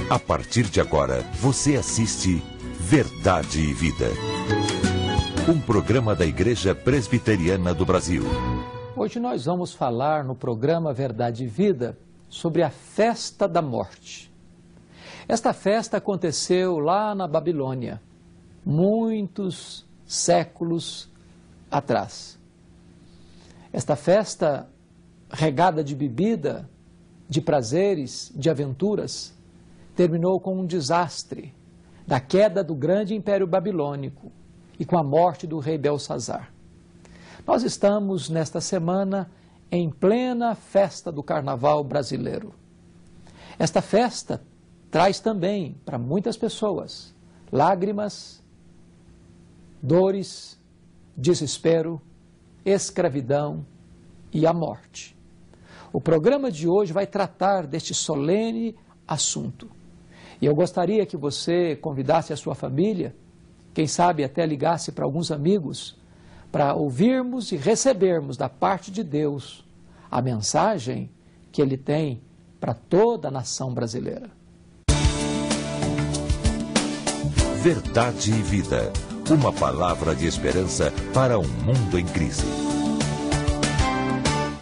A partir de agora, você assiste Verdade e Vida. Um programa da Igreja Presbiteriana do Brasil. Hoje nós vamos falar no programa Verdade e Vida sobre a Festa da Morte. Esta festa aconteceu lá na Babilônia, muitos séculos atrás. Esta festa regada de bebida, de prazeres, de aventuras, terminou com um desastre, da queda do grande Império Babilônico e com a morte do rei Belsazar. Nós estamos, nesta semana, em plena festa do Carnaval brasileiro. Esta festa traz também, para muitas pessoas, lágrimas, dores, desespero, escravidão e a morte. O programa de hoje vai tratar deste solene assunto. E eu gostaria que você convidasse a sua família, quem sabe até ligasse para alguns amigos, para ouvirmos e recebermos da parte de Deus a mensagem que Ele tem para toda a nação brasileira. Verdade e Vida. Uma palavra de esperança para um mundo em crise.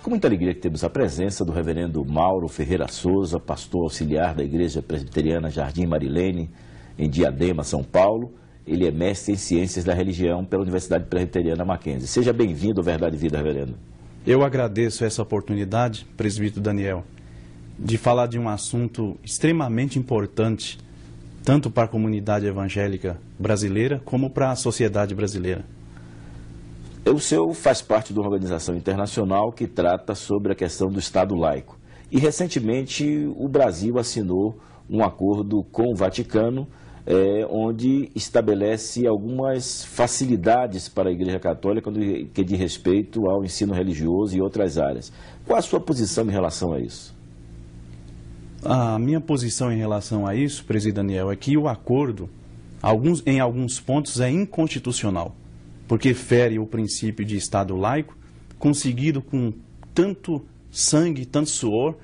Com muita alegria que temos a presença do reverendo Mauro Ferreira Souza, pastor auxiliar da Igreja Presbiteriana Jardim Marilene, em Diadema, São Paulo. Ele é mestre em Ciências da Religião pela Universidade Presbiteriana Mackenzie. Seja bem-vindo ao Verdade e Vida, reverendo. Eu agradeço essa oportunidade, presbítero Daniel, de falar de um assunto extremamente importante, tanto para a comunidade evangélica brasileira como para a sociedade brasileira. O senhor faz parte de uma organização internacional que trata sobre a questão do Estado laico. E, recentemente, o Brasil assinou um acordo com o Vaticano, onde estabelece algumas facilidades para a Igreja Católica no que diz respeito ao ensino religioso e outras áreas. Qual a sua posição em relação a isso? A minha posição em relação a isso, presidente Daniel, é que o acordo, em alguns pontos, é inconstitucional, porque fere o princípio de Estado laico, conseguido com tanto sangue, tanto suor,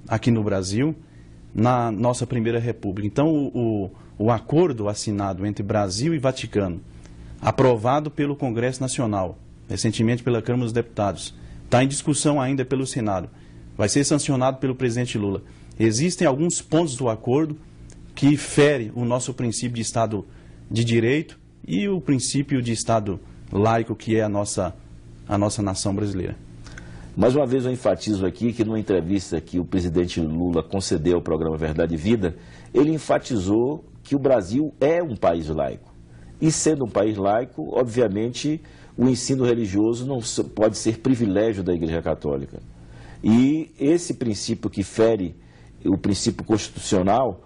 aqui no Brasil, na nossa Primeira República. Então, o acordo assinado entre Brasil e Vaticano, aprovado pelo Congresso Nacional, recentemente pela Câmara dos Deputados, está em discussão ainda pelo Senado, vai ser sancionado pelo presidente Lula. Existem alguns pontos do acordo que ferem o nosso princípio de Estado de Direito e o princípio de Estado laico que é a nossa nação brasileira. Mais uma vez eu enfatizo aqui que numa entrevista que o presidente Lula concedeu ao programa Verdade e Vida, ele enfatizou que o Brasil é um país laico. E sendo um país laico, obviamente, o ensino religioso não pode ser privilégio da Igreja Católica. E esse princípio que fere o princípio constitucional,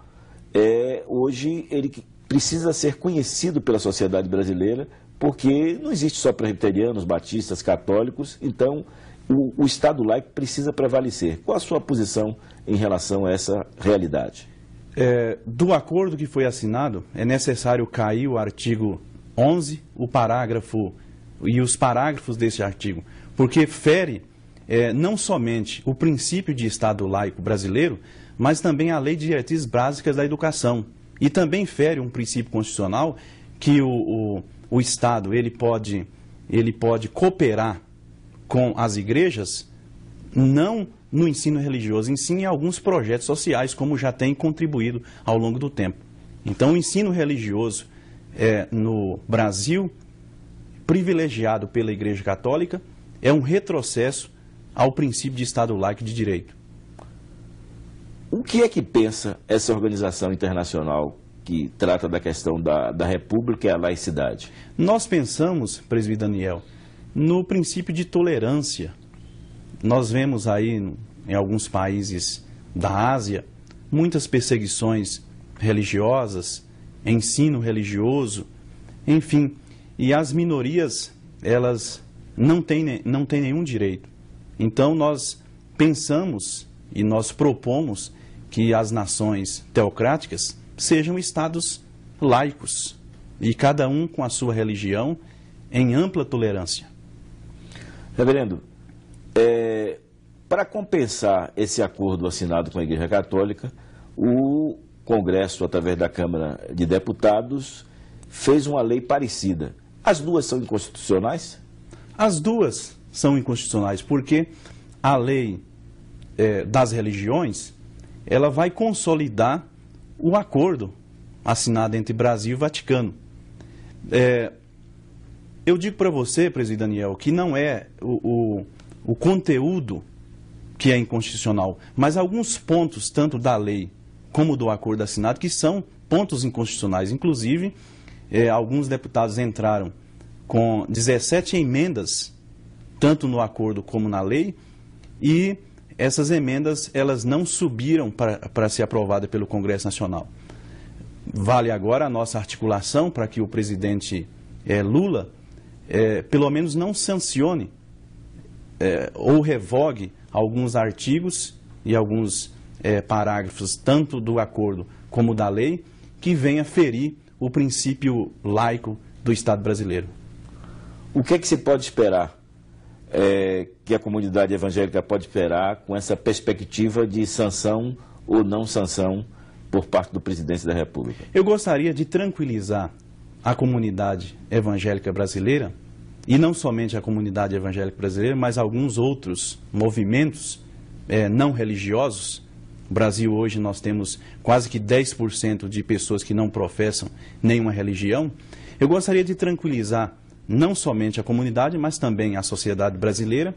hoje ele precisa ser conhecido pela sociedade brasileira, porque não existe só presbiterianos, batistas, católicos, então o Estado laico precisa prevalecer. Qual a sua posição em relação a essa realidade? Do acordo que foi assinado, é necessário cair o artigo 11, o parágrafo e os parágrafos desse artigo, porque fere não somente o princípio de Estado laico brasileiro, mas também a Lei de Diretrizes Básicas da Educação. E também fere um princípio constitucional que o Estado ele pode cooperar com as igrejas, não no ensino religioso, em alguns projetos sociais, como já tem contribuído ao longo do tempo. Então, o ensino religioso no Brasil, privilegiado pela Igreja Católica, é um retrocesso ao princípio de Estado laico de direito. O que é que pensa essa organização internacional que trata da questão da República e a laicidade? Nós pensamos, presbítero Daniel, no princípio de tolerância. Nós vemos aí, em alguns países da Ásia, muitas perseguições religiosas, ensino religioso, enfim. E as minorias, elas não têm nenhum direito. Então, nós pensamos e nós propomos que as nações teocráticas sejam estados laicos, e cada um com a sua religião em ampla tolerância. Reverendo, para compensar esse acordo assinado com a Igreja Católica, o Congresso, através da Câmara de Deputados, fez uma lei parecida. As duas são inconstitucionais? As duas são inconstitucionais, porque a lei das religiões, ela vai consolidar o acordo assinado entre Brasil e Vaticano. Eu digo para você, presidente Daniel, que não é o conteúdo que é inconstitucional, mas alguns pontos, tanto da lei como do acordo assinado, que são pontos inconstitucionais. Inclusive, alguns deputados entraram com 17 emendas, tanto no acordo como na lei, e essas emendas elas não subiram para ser aprovada pelo Congresso Nacional. Vale agora a nossa articulação para que o presidente Lula, pelo menos não sancione ou revogue alguns artigos e alguns parágrafos, tanto do acordo como da lei, que venha ferir o princípio laico do Estado brasileiro. O que é que se pode esperar, que a comunidade evangélica pode esperar com essa perspectiva de sanção ou não sanção por parte do presidente da República? Eu gostaria de tranquilizar a comunidade evangélica brasileira, e não somente a comunidade evangélica brasileira, mas alguns outros movimentos não religiosos. No Brasil hoje nós temos quase que 10% de pessoas que não professam nenhuma religião. Eu gostaria de tranquilizar não somente a comunidade, mas também a sociedade brasileira,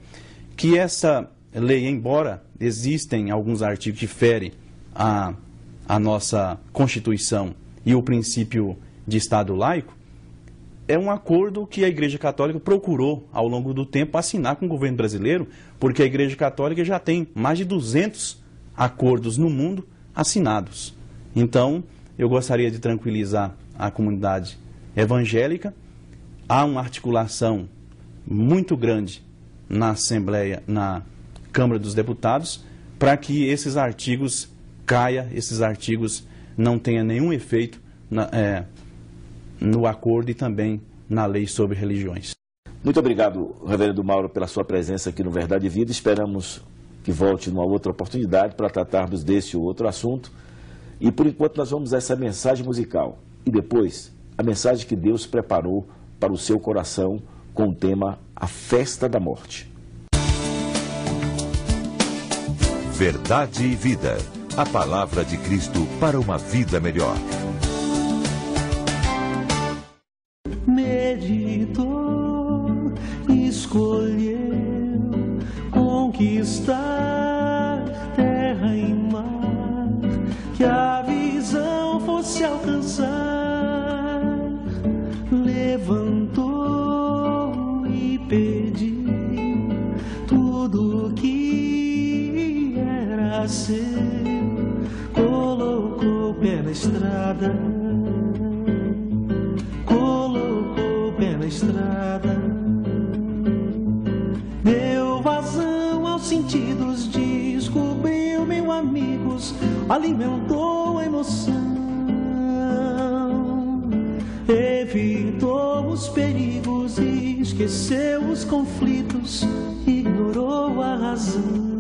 que essa lei, embora existem alguns artigos que ferem a nossa Constituição e o princípio de Estado laico, é um acordo que a Igreja Católica procurou, ao longo do tempo, assinar com o governo brasileiro, porque a Igreja Católica já tem mais de 200 acordos no mundo assinados. Então, eu gostaria de tranquilizar a comunidade evangélica. Há uma articulação muito grande na Assembleia, na Câmara dos Deputados, para que esses artigos caiam, esses artigos não tenham nenhum efeito no acordo e também na lei sobre religiões. Muito obrigado, reverendo Mauro, pela sua presença aqui no Verdade e Vida. Esperamos que volte numa outra oportunidade para tratarmos desse ou outro assunto. E por enquanto nós vamos a essa mensagem musical. E depois, a mensagem que Deus preparou para o seu coração com o tema A Festa da Morte. Verdade e Vida. A palavra de Cristo para uma vida melhor. Meditou, escolheu conquistar terra e mar, que a visão fosse alcançar. Levantou e pediu tudo que era seu, colocou o pé na estrada. Deu vazão aos sentidos, descobriu mil amigos, alimentou a emoção, evitou os perigos, esqueceu os conflitos, ignorou a razão.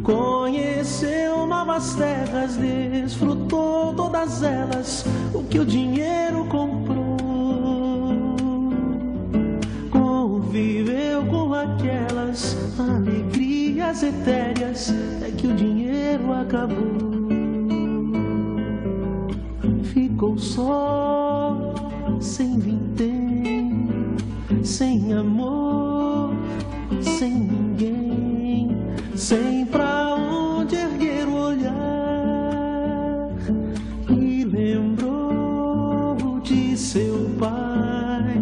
Conheceu novas terras, desfrutou todas elas, o que o dinheiro comprou. Conviveu com aquelas alegrias etéreas, é que o dinheiro acabou. Ficou só, sem vintém, sem amor, sem ninguém, sem pra onde erguer o olhar. E lembrou de seu pai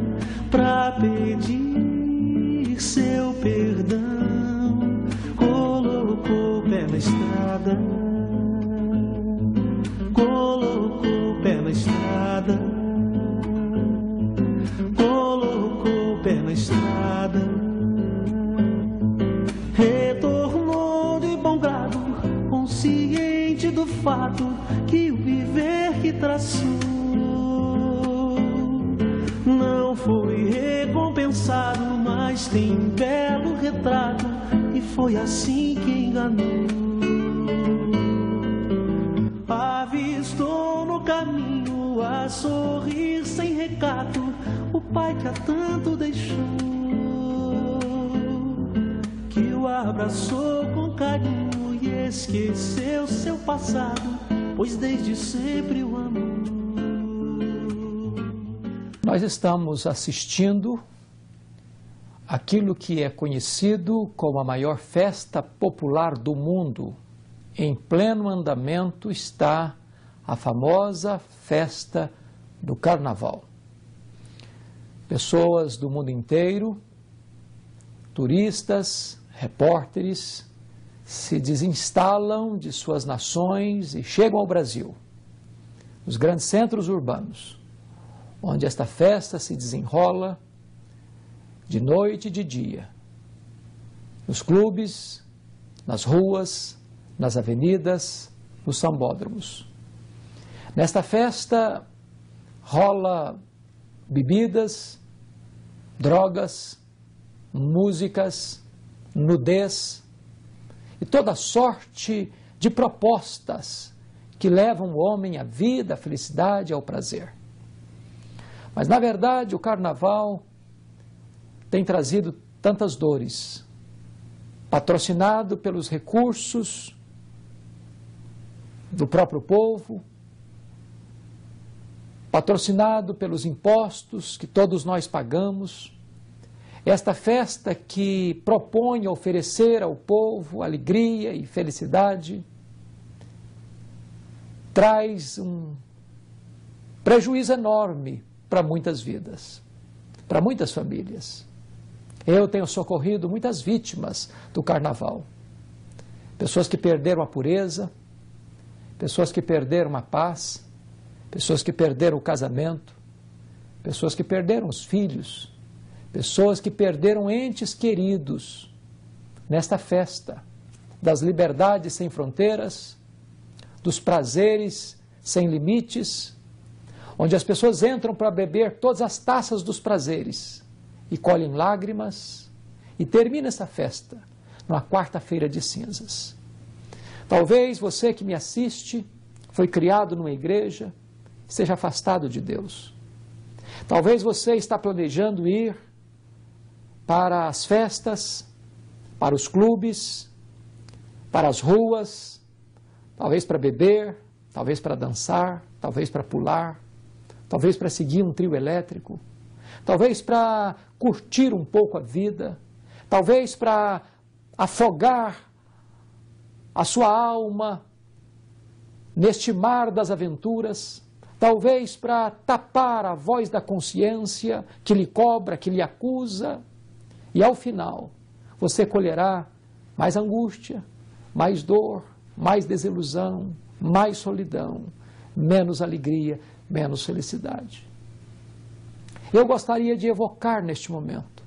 pra pedir seu perdão. Colocou o pé na estrada, colocou o pé na estrada, colocou o pé na estrada. Retornou de bom grado, consciente do fato que o viver que traçou não foi recompensado, mas tem belo retrato, e foi assim que enganou. faz sorrir sem recato o pai que há tanto deixou, que o abraçou com carinho e esqueceu seu passado, pois desde sempre o amou. Nós estamos assistindo aquilo que é conhecido como a maior festa popular do mundo. Em pleno andamento está a famosa festa do Carnaval. Pessoas do mundo inteiro, turistas, repórteres, se desinstalam de suas nações e chegam ao Brasil, nos grandes centros urbanos, onde esta festa se desenrola de noite e de dia, nos clubes, nas ruas, nas avenidas, nos sambódromos. Nesta festa rola bebidas, drogas, músicas, nudez e toda sorte de propostas que levam o homem à vida, à felicidade, ao prazer. Mas, na verdade, o Carnaval tem trazido tantas dores, patrocinado pelos recursos do próprio povo, patrocinado pelos impostos que todos nós pagamos. Esta festa que propõe oferecer ao povo alegria e felicidade traz um prejuízo enorme para muitas vidas, para muitas famílias. Eu tenho socorrido muitas vítimas do Carnaval. Pessoas que perderam a pureza, pessoas que perderam a paz, pessoas que perderam o casamento, pessoas que perderam os filhos, pessoas que perderam entes queridos nesta festa das liberdades sem fronteiras, dos prazeres sem limites, onde as pessoas entram para beber todas as taças dos prazeres e colhem lágrimas, e termina essa festa numa quarta-feira de cinzas. Talvez você que me assiste foi criado numa igreja, esteja afastado de Deus. Talvez você está planejando ir para as festas, para os clubes, para as ruas, talvez para beber, talvez para dançar, talvez para pular, talvez para seguir um trio elétrico, talvez para curtir um pouco a vida, talvez para afogar a sua alma neste mar das aventuras, talvez para tapar a voz da consciência que lhe cobra, que lhe acusa, e ao final você colherá mais angústia, mais dor, mais desilusão, mais solidão, menos alegria, menos felicidade. Eu gostaria de evocar neste momento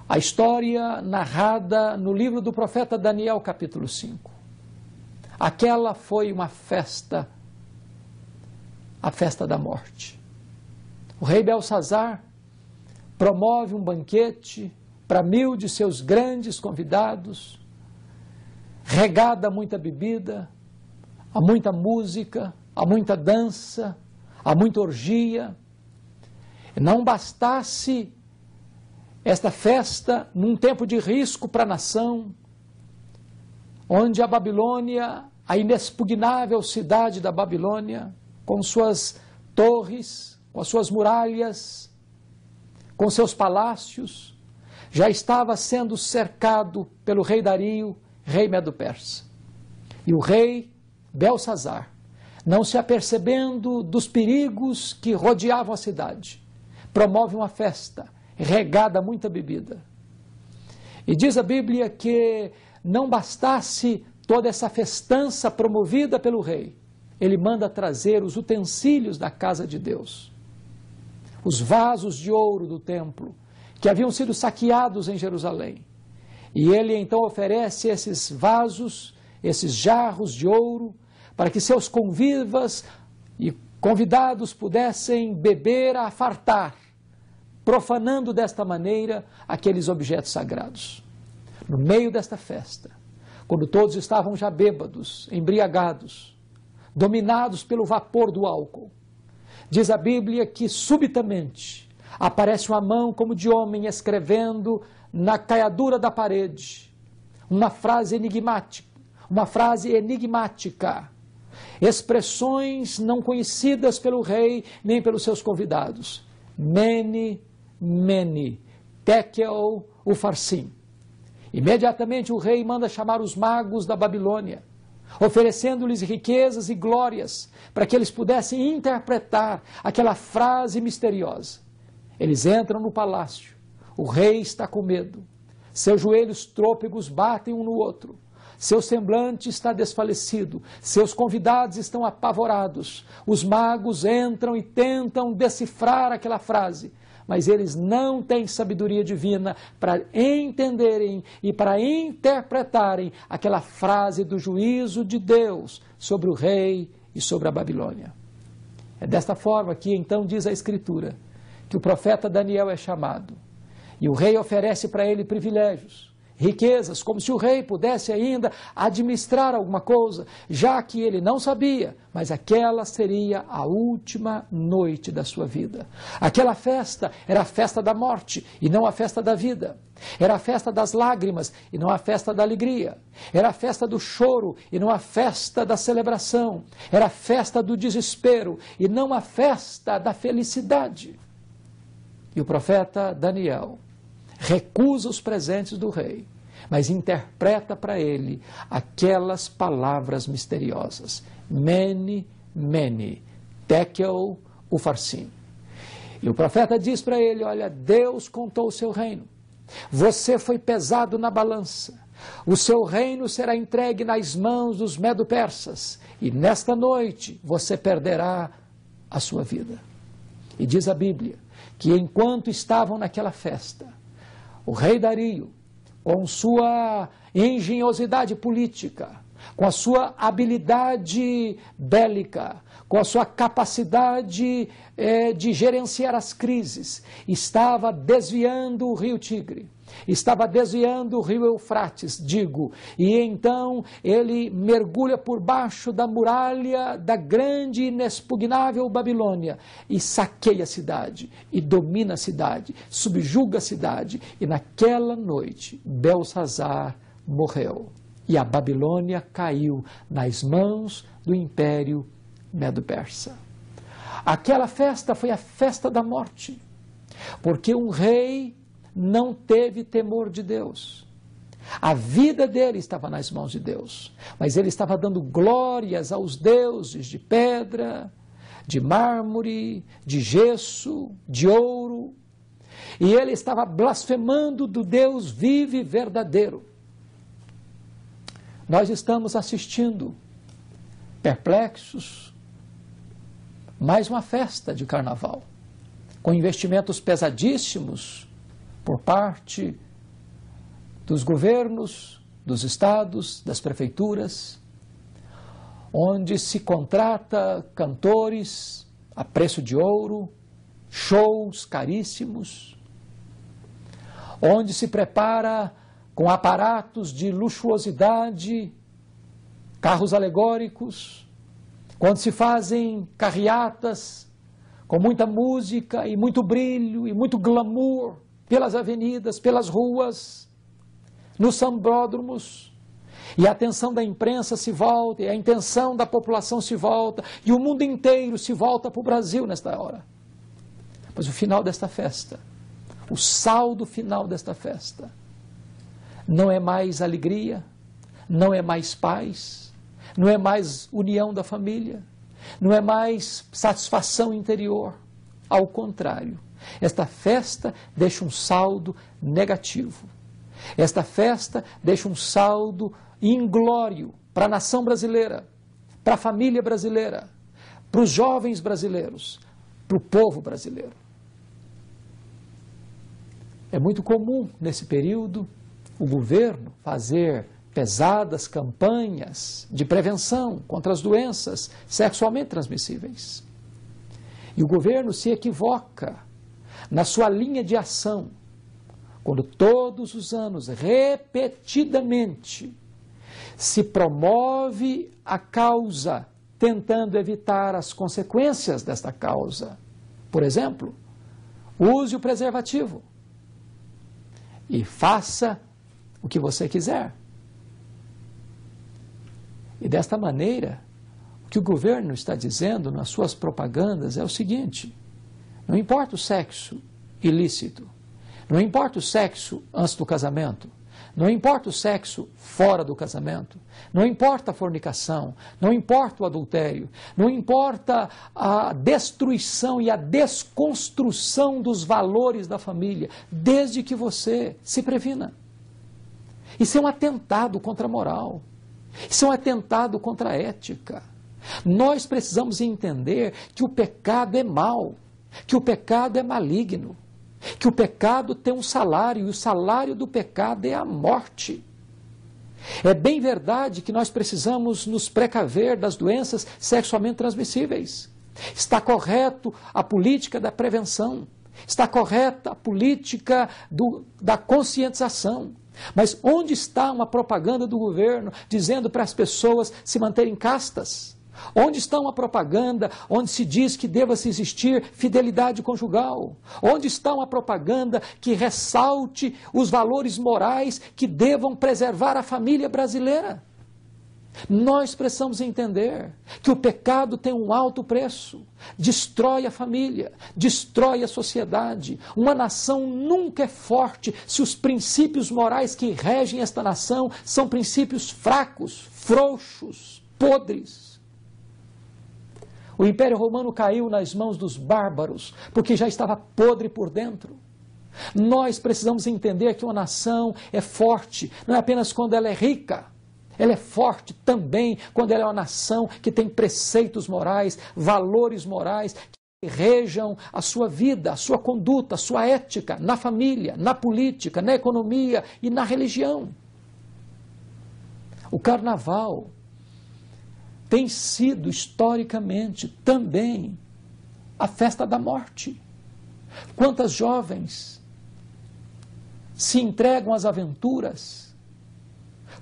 a história narrada no livro do profeta Daniel, capítulo 5. Aquela foi uma festa, a festa da morte. O rei Belsazar promove um banquete para 1000 de seus grandes convidados, regada a muita bebida, a muita música, a muita dança, a muita orgia. Não bastasse esta festa num tempo de risco para a nação, onde a Babilônia, a inexpugnável cidade da Babilônia, com suas torres, com as suas muralhas, com seus palácios, já estava sendo cercado pelo rei Dario, rei Medo-Persa. E o rei Belsazar, não se apercebendo dos perigos que rodeavam a cidade, promove uma festa regada a muita bebida. E diz a Bíblia que não bastasse toda essa festança promovida pelo rei, ele manda trazer os utensílios da casa de Deus, os vasos de ouro do templo, que haviam sido saqueados em Jerusalém. E ele então oferece esses vasos, esses jarros de ouro, para que seus convivas e convidados pudessem beber a fartar, profanando desta maneira aqueles objetos sagrados. No meio desta festa, quando todos estavam já bêbados, embriagados, dominados pelo vapor do álcool, Diz a Bíblia que subitamente aparece uma mão como de homem escrevendo na caiadura da parede uma frase enigmática, expressões não conhecidas pelo rei nem pelos seus convidados. Mene, mene, tekel, ufarsim. Imediatamente o rei manda chamar os magos da Babilônia, oferecendo-lhes riquezas e glórias para que eles pudessem interpretar aquela frase misteriosa. Eles entram no palácio, o rei está com medo, seus joelhos trôpegos batem um no outro, seu semblante está desfalecido, seus convidados estão apavorados, os magos entram e tentam decifrar aquela frase, mas eles não têm sabedoria divina para entenderem e para interpretarem aquela frase do juízo de Deus sobre o rei e sobre a Babilônia. É desta forma que então diz a Escritura que o profeta Daniel é chamado e o rei oferece para ele privilégios, riquezas, como se o rei pudesse ainda administrar alguma coisa, já que ele não sabia, mas aquela seria a última noite da sua vida. Aquela festa era a festa da morte e não a festa da vida. Era a festa das lágrimas e não a festa da alegria. Era a festa do choro e não a festa da celebração. Era a festa do desespero e não a festa da felicidade. E o profeta Daniel recusa os presentes do rei, mas interpreta para ele aquelas palavras misteriosas. Mene, mene, tekel, ufarsim. E o profeta diz para ele, olha, Deus contou o seu reino. Você foi pesado na balança. O seu reino será entregue nas mãos dos medo-persas. E nesta noite você perderá a sua vida. E diz a Bíblia que enquanto estavam naquela festa, o rei Dario, com sua engenhosidade política, com a sua habilidade bélica, com a sua capacidade de gerenciar as crises, estava desviando o rio Tigre, estava desviando o rio Eufrates, e então ele mergulha por baixo da muralha da grande e inexpugnável Babilônia e saqueia a cidade, e domina a cidade, subjuga a cidade, e naquela noite Belsazar morreu, e a Babilônia caiu nas mãos do Império Medo-Persa. Aquela festa foi a festa da morte, porque um rei não teve temor de Deus. A vida dele estava nas mãos de Deus, mas ele estava dando glórias aos deuses de pedra, de mármore, de gesso, de ouro, e ele estava blasfemando do Deus vivo e verdadeiro. Nós estamos assistindo, perplexos, mais uma festa de carnaval, com investimentos pesadíssimos por parte dos governos, dos estados, das prefeituras, onde se contrata cantores a preço de ouro, shows caríssimos, onde se prepara com aparatos de luxuosidade, carros alegóricos, quando se fazem carreatas com muita música e muito brilho e muito glamour pelas avenidas, pelas ruas, nos sambódromos, e a atenção da imprensa se volta, e a intenção da população se volta, e o mundo inteiro se volta para o Brasil nesta hora. Mas o final desta festa, o saldo final desta festa, não é mais alegria, não é mais paz, não é mais união da família, não é mais satisfação interior. Ao contrário, esta festa deixa um saldo negativo. Esta festa deixa um saldo inglório para a nação brasileira, para a família brasileira, para os jovens brasileiros, para o povo brasileiro. É muito comum, nesse período, o governo fazer pesadas campanhas de prevenção contra as doenças sexualmente transmissíveis. E o governo se equivoca na sua linha de ação, quando todos os anos, repetidamente, se promove a causa tentando evitar as consequências desta causa. Por exemplo, use o preservativo e faça o que você quiser. E desta maneira, o que o governo está dizendo nas suas propagandas é o seguinte: não importa o sexo ilícito, não importa o sexo antes do casamento, não importa o sexo fora do casamento, não importa a fornicação, não importa o adultério, não importa a destruição e a desconstrução dos valores da família, desde que você se previna. Isso é um atentado contra a moral, isso é um atentado contra a ética. Nós precisamos entender que o pecado é mau, que o pecado é maligno, que o pecado tem um salário, e o salário do pecado é a morte. É bem verdade que nós precisamos nos precaver das doenças sexualmente transmissíveis. Está correto a política da prevenção, está correta a política da conscientização. Mas onde está uma propaganda do governo dizendo para as pessoas se manterem castas? Onde está uma propaganda onde se diz que deva-se existir fidelidade conjugal? Onde está uma propaganda que ressalte os valores morais que devam preservar a família brasileira? Nós precisamos entender que o pecado tem um alto preço, destrói a família, destrói a sociedade. Uma nação nunca é forte se os princípios morais que regem esta nação são princípios fracos, frouxos, podres. O Império Romano caiu nas mãos dos bárbaros, porque já estava podre por dentro. Nós precisamos entender que uma nação é forte, não é apenas quando ela é rica. Ela é forte também quando ela é uma nação que tem preceitos morais, valores morais, que rejam a sua vida, a sua conduta, a sua ética, na família, na política, na economia e na religião. O carnaval tem sido, historicamente, também a festa da morte. Quantas jovens se entregam às aventuras?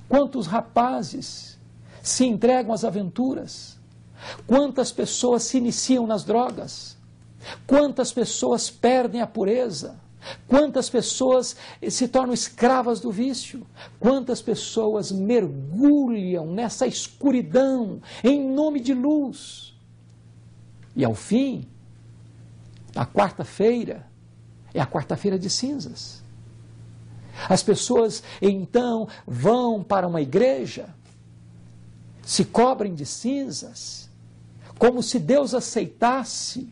Quantos rapazes se entregam às aventuras? Quantas pessoas se iniciam nas drogas? Quantas pessoas perdem a pureza? Quantas pessoas se tornam escravas do vício? Quantas pessoas mergulham nessa escuridão em nome de luz? E ao fim, a quarta-feira é a quarta-feira de cinzas. As pessoas então vão para uma igreja, se cobrem de cinzas, como se Deus aceitasse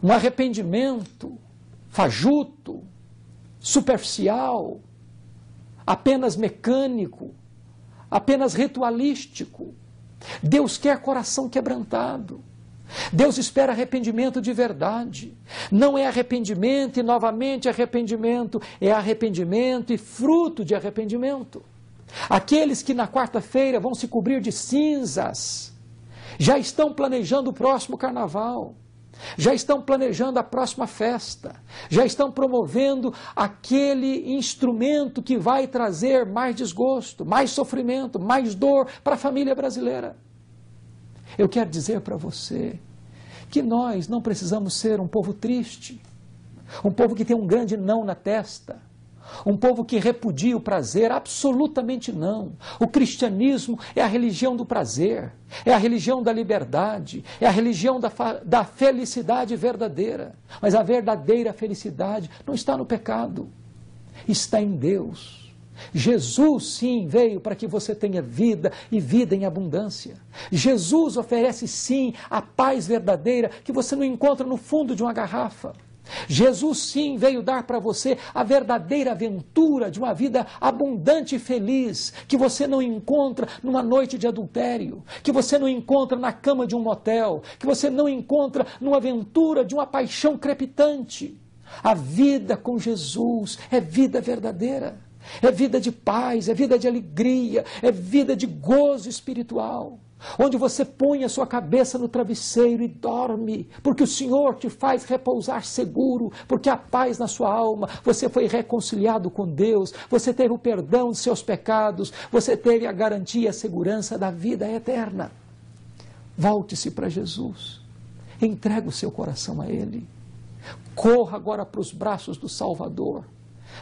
um arrependimento fajuto, superficial, apenas mecânico, apenas ritualístico. Deus quer coração quebrantado. Deus espera arrependimento de verdade. Não é arrependimento e novamente arrependimento, é arrependimento e fruto de arrependimento. Aqueles que na quarta-feira vão se cobrir de cinzas, já estão planejando o próximo carnaval. Já estão planejando a próxima festa, já estão promovendo aquele instrumento que vai trazer mais desgosto, mais sofrimento, mais dor para a família brasileira. Eu quero dizer para você que nós não precisamos ser um povo triste, um povo que tem um grande não na testa, um povo que repudia o prazer, absolutamente não. O cristianismo é a religião do prazer, é a religião da liberdade, é a religião da felicidade verdadeira. Mas a verdadeira felicidade não está no pecado, está em Deus. Jesus sim veio para que você tenha vida e vida em abundância. Jesus oferece sim a paz verdadeira que você não encontra no fundo de uma garrafa. Jesus sim veio dar para você a verdadeira aventura de uma vida abundante e feliz, que você não encontra numa noite de adultério, que você não encontra na cama de um motel, que você não encontra numa aventura de uma paixão crepitante. A vida com Jesus é vida verdadeira, é vida de paz, é vida de alegria, é vida de gozo espiritual. Onde você põe a sua cabeça no travesseiro e dorme, porque o Senhor te faz repousar seguro, porque há paz na sua alma, você foi reconciliado com Deus, você teve o perdão de seus pecados, você teve a garantia e a segurança da vida eterna. Volte-se para Jesus. Entregue o seu coração a Ele. Corra agora para os braços do Salvador,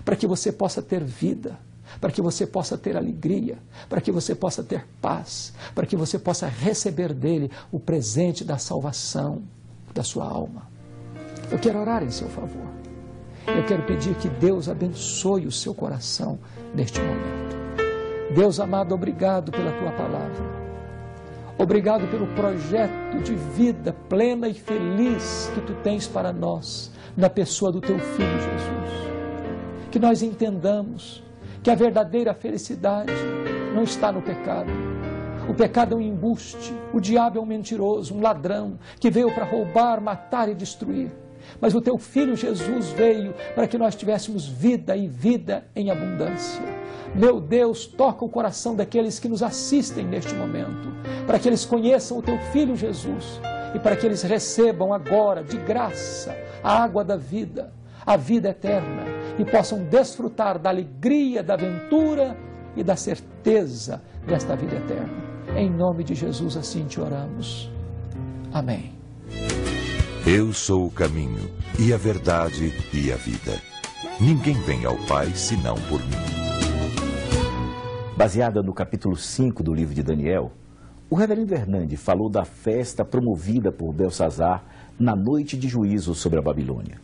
para que você possa ter vida, para que você possa ter alegria, para que você possa ter paz, para que você possa receber dele o presente da salvação da sua alma. Eu quero orar em seu favor. Eu quero pedir que Deus abençoe o seu coração neste momento. Deus amado, obrigado pela tua palavra. Obrigado pelo projeto de vida plena e feliz que tu tens para nós, na pessoa do teu Filho Jesus. Que nós entendamos que a verdadeira felicidade não está no pecado. O pecado é um embuste, o diabo é um mentiroso, um ladrão, que veio para roubar, matar e destruir. Mas o teu Filho Jesus veio para que nós tivéssemos vida e vida em abundância. Meu Deus, toca o coração daqueles que nos assistem neste momento, para que eles conheçam o teu Filho Jesus e para que eles recebam agora, de graça, a água da vida, a vida eterna, e possam desfrutar da alegria, da aventura e da certeza desta vida eterna. Em nome de Jesus assim te oramos. Amém. Eu sou o caminho, e a verdade, e a vida. Ninguém vem ao Pai senão por mim. Baseada no capítulo 5 do livro de Daniel, o reverendo Hernandes falou da festa promovida por Belsazar na noite de juízo sobre a Babilônia.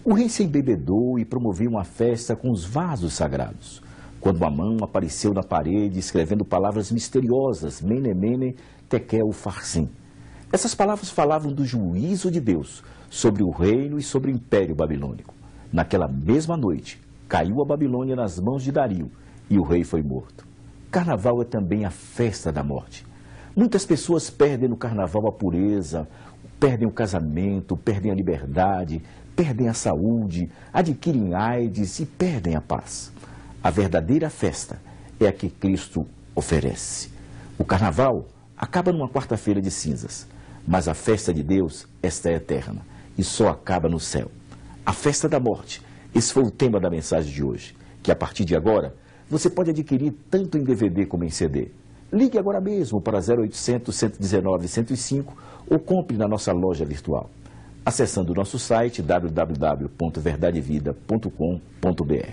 O rei se embebedou e promoveu uma festa com os vasos sagrados, quando uma mão apareceu na parede escrevendo palavras misteriosas, Mene, Mene, Tekel, Farsim. Essas palavras falavam do juízo de Deus sobre o reino e sobre o império babilônico. Naquela mesma noite, caiu a Babilônia nas mãos de Dario e o rei foi morto. Carnaval é também a festa da morte. Muitas pessoas perdem no carnaval a pureza, perdem o casamento, perdem a liberdade, perdem a saúde, adquirem AIDS e perdem a paz. A verdadeira festa é a que Cristo oferece. O carnaval acaba numa quarta-feira de cinzas, mas a festa de Deus, esta é eterna e só acaba no céu. A festa da morte, esse foi o tema da mensagem de hoje, que a partir de agora você pode adquirir tanto em DVD como em CD. Ligue agora mesmo para 0800 119 105 ou compre na nossa loja virtual, acessando o nosso site www.verdadevida.com.br.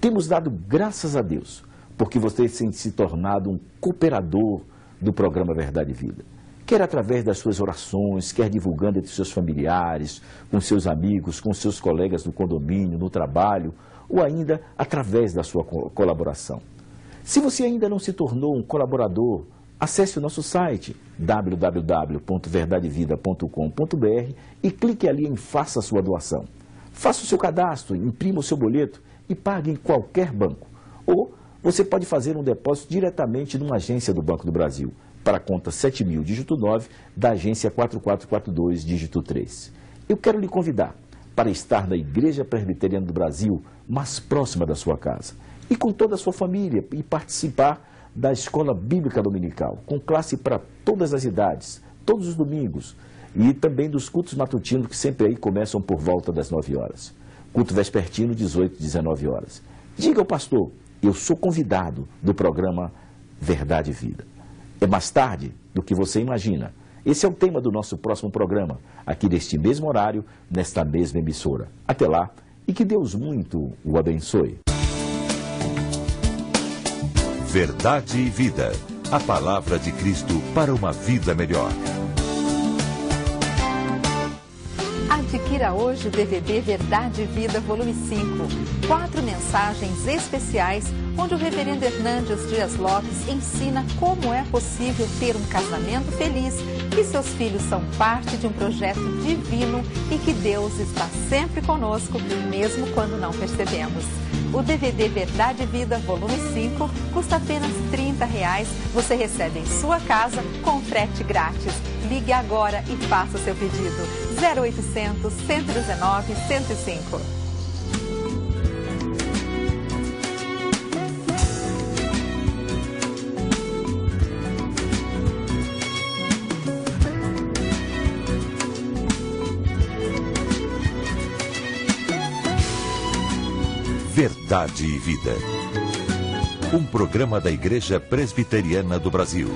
Temos dado graças a Deus, porque você tem se tornado um cooperador do programa Verdade e Vida. Quer através das suas orações, quer divulgando entre seus familiares, com seus amigos, com seus colegas no condomínio, no trabalho, ou ainda através da sua colaboração. Se você ainda não se tornou um colaborador, acesse o nosso site www.verdadevida.com.br e clique ali em Faça a sua doação. Faça o seu cadastro, imprima o seu boleto e pague em qualquer banco. Ou você pode fazer um depósito diretamente numa agência do Banco do Brasil, para a conta 7000, dígito 9, da agência 4442, dígito 3. Eu quero lhe convidar para estar na Igreja Presbiteriana do Brasil, mais próxima da sua casa, e com toda a sua família, e participar da Escola Bíblica Dominical, com classe para todas as idades, todos os domingos, e também dos cultos matutinos que sempre aí começam por volta das 9 horas. Culto vespertino, 18, 19 horas. Diga ao pastor, eu sou convidado do programa Verdade e Vida. É mais tarde do que você imagina. Esse é o tema do nosso próximo programa, aqui neste mesmo horário, nesta mesma emissora. Até lá, e que Deus muito o abençoe. Verdade e Vida. A palavra de Cristo para uma vida melhor. Adquira hoje o DVD Verdade e Vida, volume 5. 4 mensagens especiais, onde o reverendo Hernandes Dias Lopes ensina como é possível ter um casamento feliz, que seus filhos são parte de um projeto divino e que Deus está sempre conosco, mesmo quando não percebemos. O DVD Verdade e Vida, volume 5, custa apenas R$ 30. Você recebe em sua casa com frete grátis. Ligue agora e faça o seu pedido. 0800 119 105. Verdade e Vida. Um programa da Igreja Presbiteriana do Brasil.